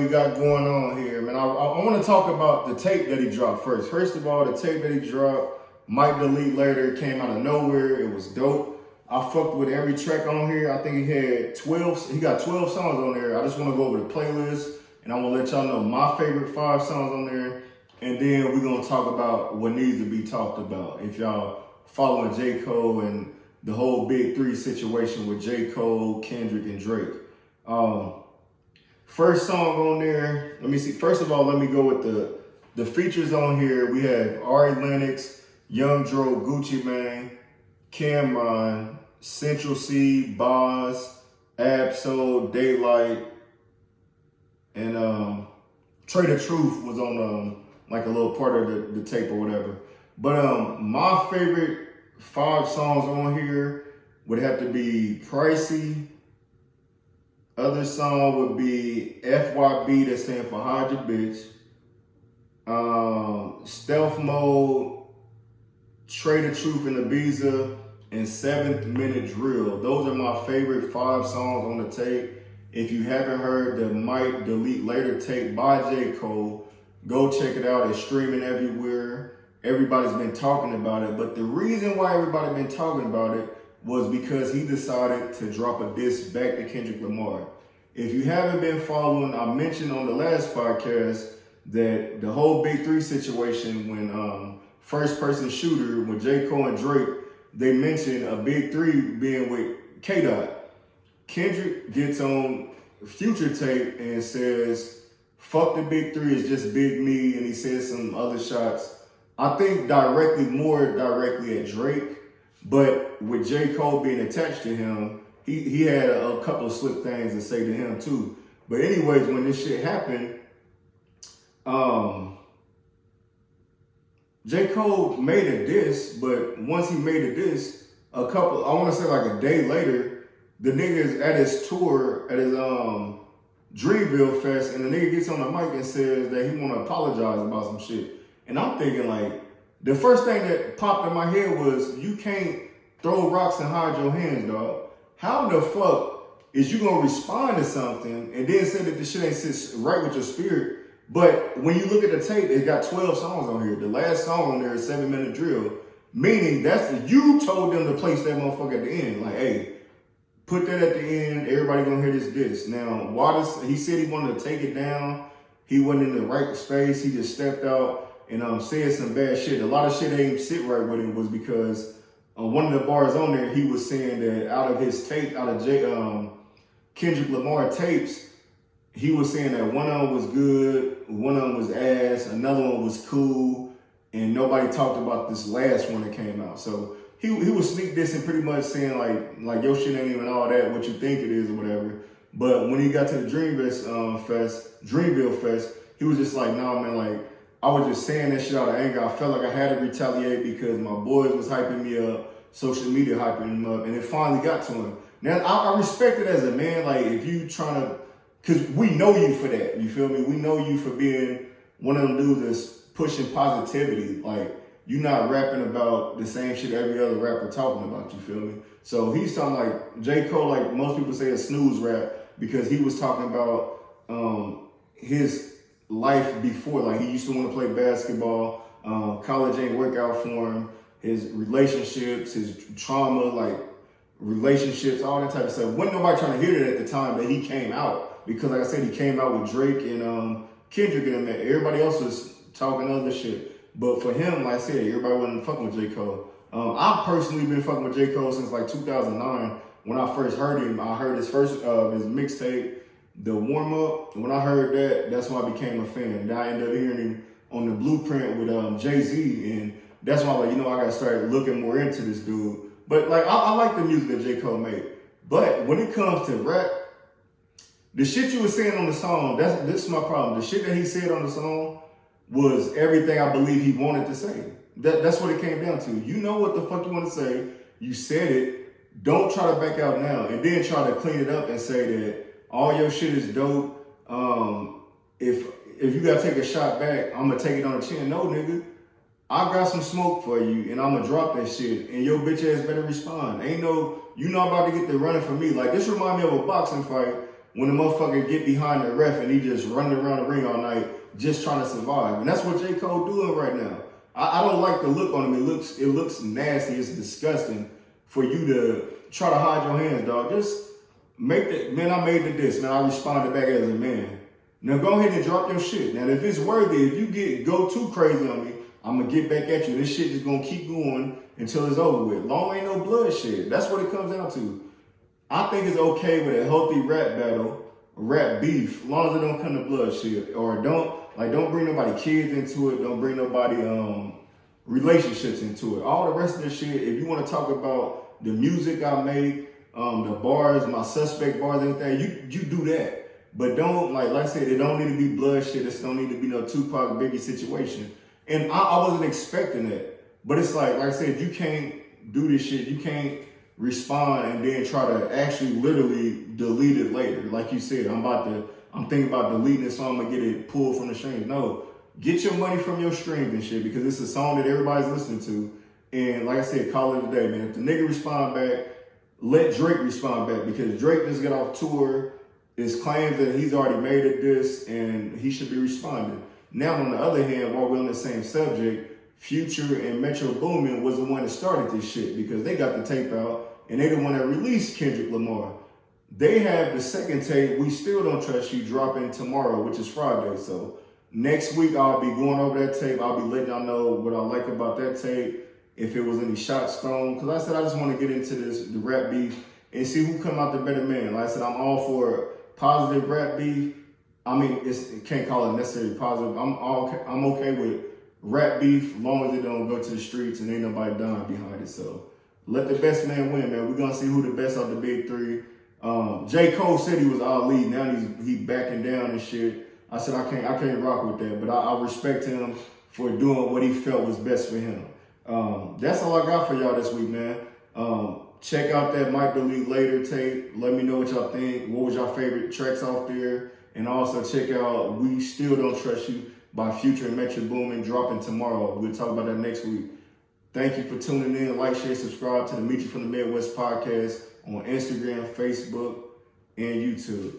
We got going on here, man. I want to talk about the tape that he dropped first. First of all, the tape that he dropped, Might Delete Later, came out of nowhere. It was dope. I fucked with every track on here. I think he had 12. He got 12 songs on there. I just want to go over the playlist, and I'm gonna let y'all know my favorite 5 songs on there, and then we're gonna talk about what needs to be talked about. If y'all following J. Cole and the whole Big Three situation with J. Cole, Kendrick, and Drake. First song on there, let me see. First of all, let me go with the features on here. We have Ari Lennox, Young Dro, Gucci Mane, Cameron, Central C, Boz, Absol, Daylight, and Trey the Truth was on like a little part of the tape or whatever. But my favorite 5 songs on here would have to be Pricey. Other song would be FYB, that stands for Hide Your Bitch. Stealth Mode, Trey the Truth and Ibiza, and 7th Minute Drill. Those are my favorite 5 songs on the tape. If you haven't heard the Might Delete Later tape by J. Cole, go check it out. It's streaming everywhere. Everybody's been talking about it. But the reason why everybody's been talking about it was because he decided to drop a diss back to Kendrick Lamar. If you haven't been following, I mentioned on the last podcast that the whole Big Three situation when first person shooter, when J. Cole and Drake, they mentioned a Big Three being with K-Dot. Kendrick gets on Future tape and says, fuck the Big Three, it's just Big Me, and he says some other shots. I think more directly at Drake. But with J. Cole being attached to him, he had a couple of slick things to say to him too. But anyways, when this shit happened, J. Cole made a diss, but once he made a diss, I want to say like a day later, the nigga's at his tour, at his Dreamville Fest, and the nigga gets on the mic and says that he want to apologize about some shit. And I'm thinking like, the first thing that popped in my head was, you can't throw rocks and hide your hands, dog. How the fuck is you gonna respond to something and then say that the shit ain't sit right with your spirit? But when you look at the tape, it got 12 songs on here. The last song on there is 7 Minute Drill, meaning you told them to place that motherfucker at the end. Like, hey, put that at the end. Everybody gonna hear this diss. Now, he said he wanted to take it down. He wasn't in the right space. He just stepped out and said some bad shit. A lot of shit ain't sit right with him was because one of the bars on there, he was saying that out of his tape, out of Kendrick Lamar tapes, he was saying that one of them was good, one of them was ass, another one was cool, and nobody talked about this last one that came out. So he was sneak dissing, pretty much saying like your shit ain't even all that, what you think it is or whatever. But when he got to the Dreamville Fest, he was just like, nah, man, like, I was just saying that shit out of anger. I felt like I had to retaliate because my boys was hyping me up, social media hyping him up, and it finally got to him. Now, I respect it as a man, like, if you trying to, because we know you for that, you feel me? We know you for being one of them dudes that's pushing positivity. Like, you not rapping about the same shit every other rapper talking about, you feel me? So he's talking like, J. Cole, like most people say, a snooze rap, because he was talking about his life before. Like, he used to want to play basketball, college ain't work out for him, his relationships, his trauma, like relationships, all that type of stuff. Wasn't nobody trying to hear that at the time that he came out, because like I said, he came out with Drake and Kendrick and them. Everybody else was talking other shit. But for him, like I said, everybody wasn't fucking with J. Cole. I've personally been fucking with J. Cole since like 2009. When I first heard him, I heard his mixtape, The Warm Up. When I heard that, that's why I became a fan. Then I ended up hearing him on the Blueprint with Jay-Z, and that's why, like, I gotta start looking more into this dude. But like, I like the music that J. Cole made. But when it comes to rap, the shit you were saying on the song, this is my problem. The shit that he said on the song was everything I believe he wanted to say. That's what it came down to. You know what the fuck you want to say. You said it. Don't try to back out now and then try to clean it up and say that all your shit is dope. If you gotta take a shot back, I'm gonna take it on the chin. No, nigga. I got some smoke for you and I'm gonna drop that shit and your bitch ass better respond. You not about to get the running for me. Like, this remind me of a boxing fight when the motherfucker get behind the ref and he just running around the ring all night just trying to survive. And that's what J. Cole doing right now. I don't like the look on him. It looks nasty. It's disgusting for you to try to hide your hands, dog. Just make that, man, I made the diss. Man, I responded back as a man. Now go ahead and drop your shit. Now, if it's worthy, if you go too crazy on me, I'm going to get back at you. This shit is going to keep going until it's over with. Long ain't no bloodshed. That's what it comes down to. I think it's okay with a healthy rap battle, rap beef, as long as it don't come to bloodshed. Or don't bring nobody kids into it. Don't bring nobody relationships into it. All the rest of the shit, if you want to talk about the music I make, the bars, my suspect bars, anything, you do that. But don't, like I said, it don't need to be bloodshed. It don't need to be no Tupac Biggie situation. And I wasn't expecting that. But it's like I said, you can't do this shit. You can't respond and then try to actually literally delete it later. Like you said, I'm thinking about deleting it so I'm gonna get it pulled from the strings. No, get your money from your streams and shit, because it's a song that everybody's listening to. And like I said, call it a day, man. If the nigga respond back, let Drake respond back, because Drake just got off tour. His claims that he's already made a diss and he should be responding. Now, on the other hand, while we're on the same subject, Future and Metro Boomin was the one that started this shit, because they got the tape out and they the one that released Kendrick Lamar. They have the second tape, We Still Don't Trust You, dropping tomorrow, which is Friday. So next week I'll be going over that tape. I'll be letting y'all know what I like about that tape, if it was any shots thrown. Because I said I just want to get into the rap beef and see who come out the better man. Like I said, I'm all for positive rap beef. I mean, it can't call it necessarily positive. I'm okay with rap beef, as long as it don't go to the streets and ain't nobody dying behind it. So let the best man win, man. We're gonna see who the best of the big three. J. Cole said he was Ali. Now he backing down and shit. I said I can't rock with that, but I respect him for doing what he felt was best for him. That's all I got for y'all this week, man. Check out that Might Delete Later tape. Let me know what y'all think. What was your favorite tracks off there? And also check out We Still Don't Trust You by Future and Metro Boomin, dropping tomorrow. We'll talk about that next week. Thank you for tuning in. Like, share, subscribe to the Meet You from the Midwest podcast on Instagram, Facebook, and YouTube.